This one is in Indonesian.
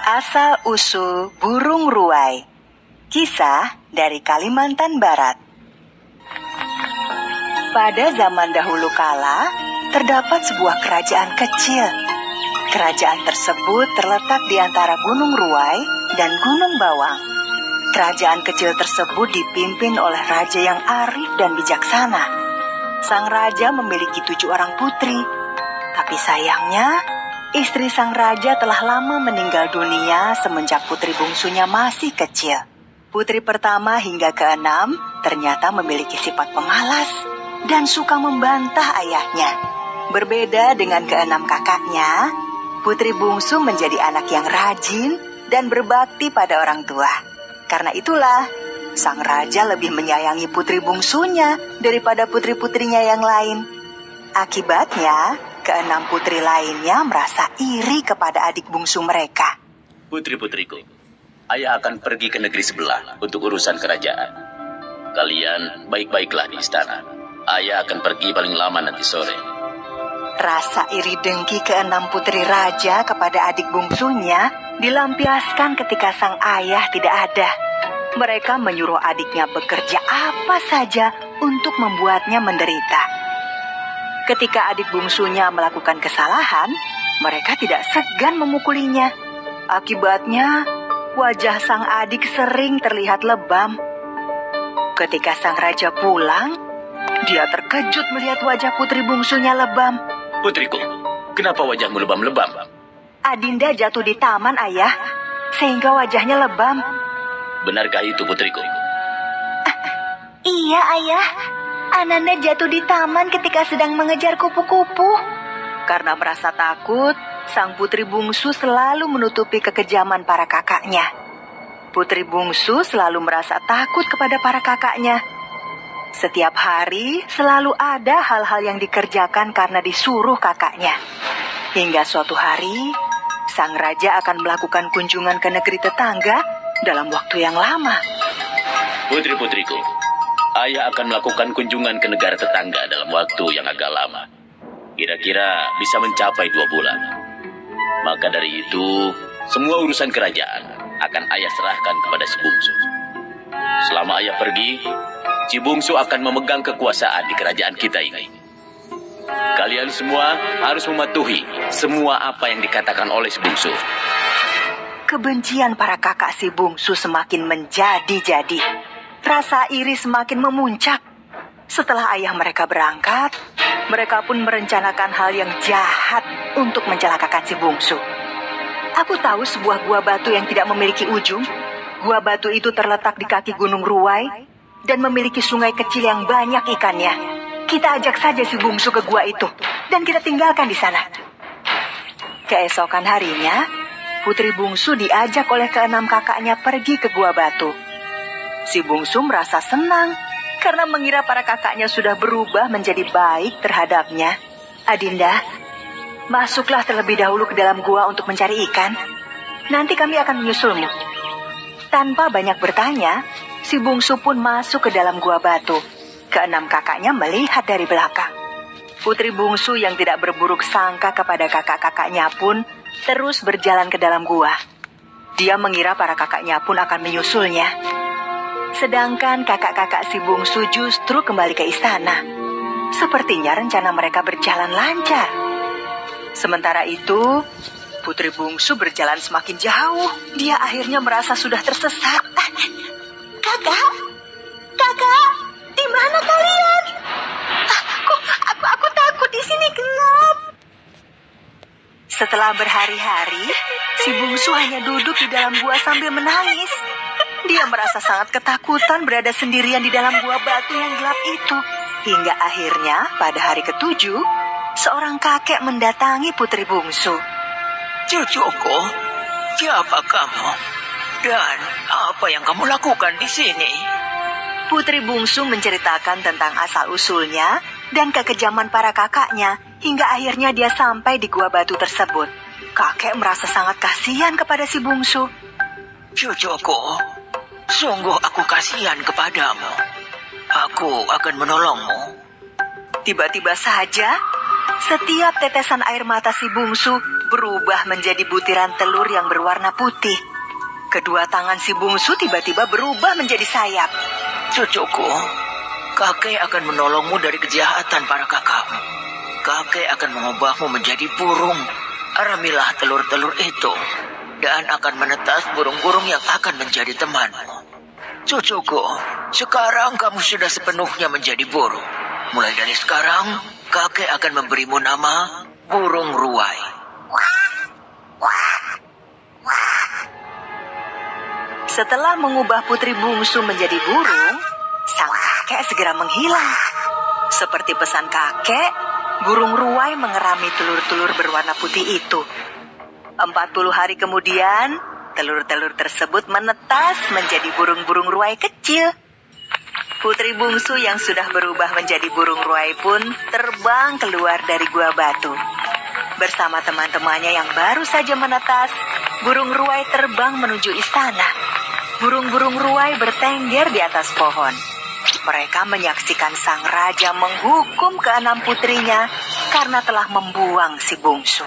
Asal-usul burung ruai. Kisah dari Kalimantan Barat. Pada zaman dahulu kala, terdapat sebuah kerajaan kecil. Kerajaan tersebut terletak di antara Gunung Ruai dan Gunung Bawang. Kerajaan kecil tersebut dipimpin oleh raja yang arif dan bijaksana. Sang raja memiliki 7 orang putri, tapi sayangnya istri sang raja telah lama meninggal dunia semenjak putri bungsunya masih kecil. Putri pertama hingga ke-6 ternyata memiliki sifat pemalas dan suka membantah ayahnya. Berbeda dengan ke-6 kakaknya, putri bungsu menjadi anak yang rajin dan berbakti pada orang tua. Karena itulah, sang raja lebih menyayangi putri bungsunya daripada putri-putrinya yang lain. Akibatnya, ke-6 putri lainnya merasa iri kepada adik bungsu mereka. Putri-putriku, ayah akan pergi ke negeri sebelah untuk urusan kerajaan. Kalian baik-baiklah di istana. Ayah akan pergi paling lama nanti sore. Rasa iri dengki ke-6 putri raja kepada adik bungsunya dilampiaskan ketika sang ayah tidak ada. Mereka menyuruh adiknya bekerja apa saja untuk membuatnya menderita. Ketika adik bungsunya melakukan kesalahan, mereka tidak segan memukulinya. Akibatnya, wajah sang adik sering terlihat lebam. Ketika sang raja pulang, dia terkejut melihat wajah putri bungsunya lebam. Putriku, kenapa wajahmu lebam-lebam? Adinda jatuh di taman, ayah, sehingga wajahnya lebam. Benarkah itu, putriku? Iya, ayah. Ananda jatuh di taman ketika sedang mengejar kupu-kupu. Karena merasa takut, sang putri bungsu selalu menutupi kekejaman para kakaknya. Putri bungsu selalu merasa takut kepada para kakaknya. Setiap hari selalu ada hal-hal yang dikerjakan karena disuruh kakaknya. Hingga suatu hari, sang raja akan melakukan kunjungan ke negeri tetangga dalam waktu yang lama. Putri-putriku, ayah akan melakukan kunjungan ke negara tetangga dalam waktu yang agak lama. Kira-kira bisa mencapai 2 bulan. Maka dari itu, semua urusan kerajaan akan ayah serahkan kepada si bungsu. Selama ayah pergi, si bungsu akan memegang kekuasaan di kerajaan kita ini. Kalian semua harus mematuhi semua apa yang dikatakan oleh si bungsu. Kebencian para kakak si bungsu semakin menjadi-jadi. Rasa iri semakin memuncak. Setelah ayah mereka berangkat, mereka pun merencanakan hal yang jahat untuk mencelakakan si bungsu. Aku tahu sebuah gua batu yang tidak memiliki ujung. Gua batu itu terletak di kaki Gunung Ruai dan memiliki sungai kecil yang banyak ikannya. Kita ajak saja si bungsu ke gua itu dan kita tinggalkan di sana. Keesokan harinya, putri bungsu diajak oleh ke-6 kakaknya pergi ke gua batu. Si bungsu merasa senang karena mengira para kakaknya sudah berubah menjadi baik terhadapnya. Adinda, masuklah terlebih dahulu ke dalam gua untuk mencari ikan. Nanti kami akan menyusulmu. Tanpa banyak bertanya, si bungsu pun masuk ke dalam gua batu. Ke-6 kakaknya melihat dari belakang. Putri bungsu yang tidak berburuk sangka kepada kakak-kakaknya pun terus berjalan ke dalam gua. Dia mengira para kakaknya pun akan menyusulnya. Sedangkan kakak-kakak si bungsu justru kembali ke istana. Sepertinya rencana mereka berjalan lancar. Sementara itu, putri bungsu berjalan semakin jauh. Dia akhirnya merasa sudah tersesat. Kakak, di mana kalian? Aku takut di sini gelap. Setelah berhari-hari, si bungsu hanya duduk di dalam gua sambil menangis. Dia merasa sangat ketakutan berada sendirian di dalam gua batu yang gelap itu. Hingga akhirnya pada hari ke-7, seorang kakek mendatangi putri bungsu. Cucuku, siapa kamu? Dan apa yang kamu lakukan di sini? Putri bungsu menceritakan tentang asal-usulnya dan kekejaman para kakaknya, hingga akhirnya dia sampai di gua batu tersebut. Kakek merasa sangat kasihan kepada si bungsu. Cucuku, sungguh aku kasihan kepadamu. Aku akan menolongmu. Tiba-tiba saja, Setiap tetesan air mata si bungsu berubah menjadi butiran telur yang berwarna putih. Kedua tangan si bungsu tiba-tiba berubah menjadi sayap. Cucuku, kakek akan menolongmu dari kejahatan para kakakmu. Kakek akan mengubahmu menjadi burung. Aramilah telur-telur itu dan akan menetas burung-burung yang akan menjadi temanmu. Cucuku, sekarang kamu sudah sepenuhnya menjadi burung. Mulai dari sekarang, kakek akan memberimu nama burung ruai. Setelah mengubah putri bungsu menjadi burung, sang kakek segera menghilang. Seperti pesan kakek, burung ruai mengerami telur-telur berwarna putih itu. 40 hari kemudian, telur-telur tersebut menetas menjadi burung-burung ruai kecil. Putri bungsu yang sudah berubah menjadi burung ruai pun terbang keluar dari gua batu. Bersama teman-temannya yang baru saja menetas, burung ruai terbang menuju istana. Burung-burung ruai bertengger di atas pohon. Mereka menyaksikan sang raja menghukum keenam putrinya karena telah membuang si bungsu.